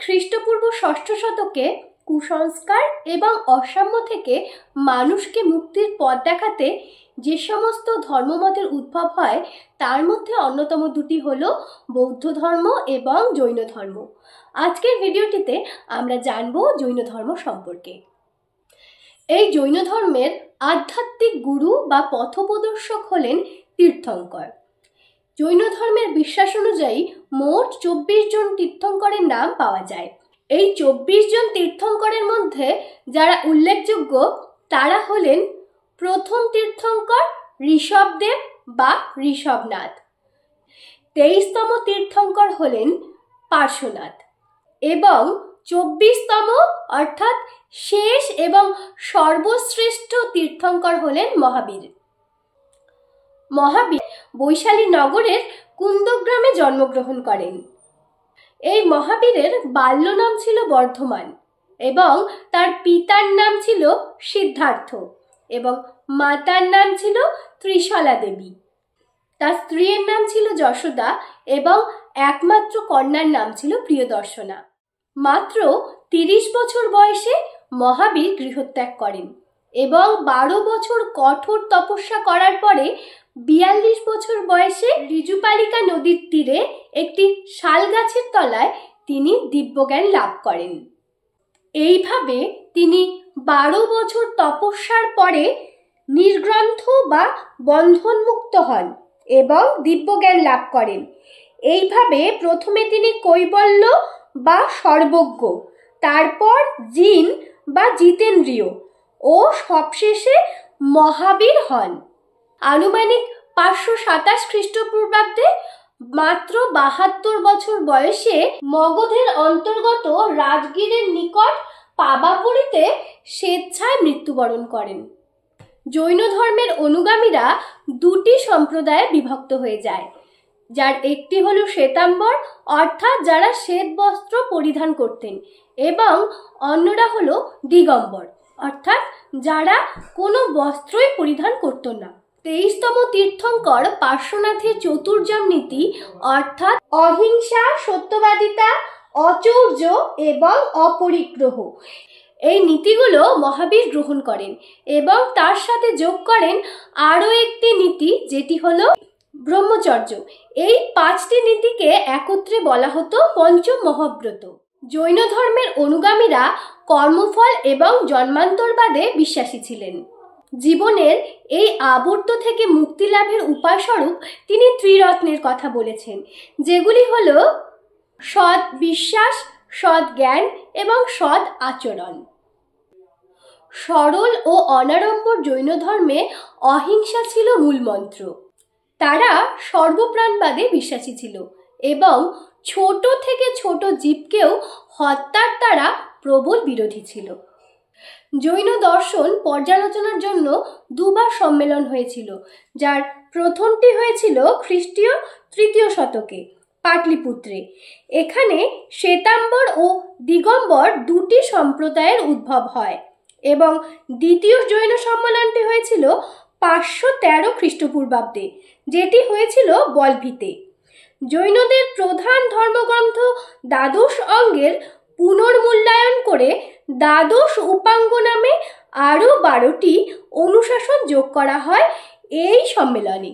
খ্রিস্টপূর্ব ষষ্ঠ শতকে কুসংস্কার এবং অসাম্য থেকে মানুষকে মুক্তির পথ দেখাতে যে সমস্ত ধর্মমতের উদ্ভব হয় তার মধ্যে অন্যতম দুটি হলো বৌদ্ধ ধর্ম এবং জৈন ধর্ম। আজকের ভিডিওটিতে আমরা জানব জৈন ধর্ম সম্পর্কে। এই জৈন ধর্মের আধ্যাত্মিক গুরু বা পথপ্রদর্শক হলেন তীর্থঙ্কর। জৈন ধর্মের বিশ্বাস অনুযায়ী মোট 24 জন তীর্থঙ্করের নাম পাওয়া যায়। এই 24 জন তীর্থঙ্করের মধ্যে যারা উল্লেখযোগ্য তারা হলেন প্রথম তীর্থঙ্কর ঋষভদেব বা ঋষভনাথ, 23তম তীর্থঙ্কর হলেন পার্শ্বনাথ এবং 24তম অর্থাৎ শেষ এবং সর্বশ্রেষ্ঠ তীর্থঙ্কর হলেন মহাবীর। মহাবীর বৈশালী নগরের কুন্দগ্রামে জন্মগ্রহণ করেন। এই মহাবীরের বাল্য নাম ছিল বর্ধমান এবং তার পিতার নাম ছিল সিদ্ধার্থ এবং মাতার নাম ছিল ত্রিশলা দেবী। তার স্ত্রীর নাম ছিল যশোদা এবং একমাত্র কন্যার নাম ছিল প্রিয়দর্শনা। মাত্র 30 বছর বয়সে মহাবীর গৃহত্যাগ করেন এবং 12 বছর কঠোর তপস্যা করার পরে 42 বছর বয়সে ঋজুপালিকা নদীর তীরে একটি শাল গাছের তলায় তিনি দিব্যজ্ঞান লাভ করেন। এইভাবে তিনি 12 বছর তপস্যার পরে নির্গ্রন্থ বা বন্ধনমুক্ত হন এবং দিব্যজ্ঞান লাভ করেন। এইভাবে প্রথমে তিনি কৈবল্য বা সর্বজ্ঞ, তারপর জিন বা জিতেন্দ্রিয় ও সবশেষে মহাবীর হন। আনুমানিক 527 খ্রিস্টপূর্বাব্দে মাত্র 72 বছর বয়সে মগধের অন্তর্গত রাজগীরের নিকট পাবাপুরীতে স্বেচ্ছায় মৃত্যুবরণ করেন। জৈন ধর্মের অনুগামীরা দুটি সম্প্রদায়ে বিভক্ত হয়ে যায়, যার একটি হলো শ্বেতাম্বর অর্থাৎ যারা শ্বেত বস্ত্র পরিধান করতেন এবং অন্যরা হলো দিগম্বর অর্থাৎ যারা কোনো বস্ত্রই পরিধান করত না। 23তম তীর্থঙ্কর পার্শ্বনাথের চতুর্যম নীতি অর্থাৎ অহিংসা, সত্যবাদিতা, অচৌর্য এবং অপরিগ্রহ, এই নীতিগুলো মহাবীর গ্রহণ করেন এবং তার সাথে যোগ করেন আরও একটি নীতি যেটি হলো ব্রহ্মচর্য। এই 5টি নীতিকে একত্রে বলা হতো পঞ্চম মহাব্রত। জৈন ধর্মের অনুগামীরা কর্মফল এবং জন্মান্তরবাদে বিশ্বাসী ছিলেন। জীবনের এই আবর্ত থেকে মুক্তি লাভের উপায়স্বরূপ তিনি ত্রিরত্নের কথা বলেছেন, যেগুলি হলো সৎ বিশ্বাস, সৎ জ্ঞান এবং সৎ আচরণ। সরল ও অনাড়ম্বর জৈন ধর্মে অহিংসা ছিল মূল মন্ত্র। তারা সর্বপ্রাণবাদে বিশ্বাসী ছিল এবং ছোট থেকে ছোট জীবকেও হত্যার তারা প্রবল বিরোধী ছিল। জৈন দর্শন পর্যালোচনার জন্য দুবার সম্মেলন হয়েছিল, যার প্রথমটি হয়েছিল খ্রিস্টীয় 3য় শতকে পাটলিপুত্রে। এখানে শ্বেতাম্বর ও দিগম্বর দুটি সম্প্রদায়ের উদ্ভব হয় এবং দ্বিতীয় জৈন সম্মেলনটি হয়েছিল 513 খ্রিস্টপূর্বাব্দে, যেটি হয়েছিল বলভিতে। জৈনদের প্রধান ধর্মগ্রন্থ দ্বাদশ অঙ্গের পুনর্মূল্যায়ন করে দ্বাদশ উপাঙ্গ নামে আরও 12টি অনুশাসন যোগ করা হয় এই সম্মেলনে।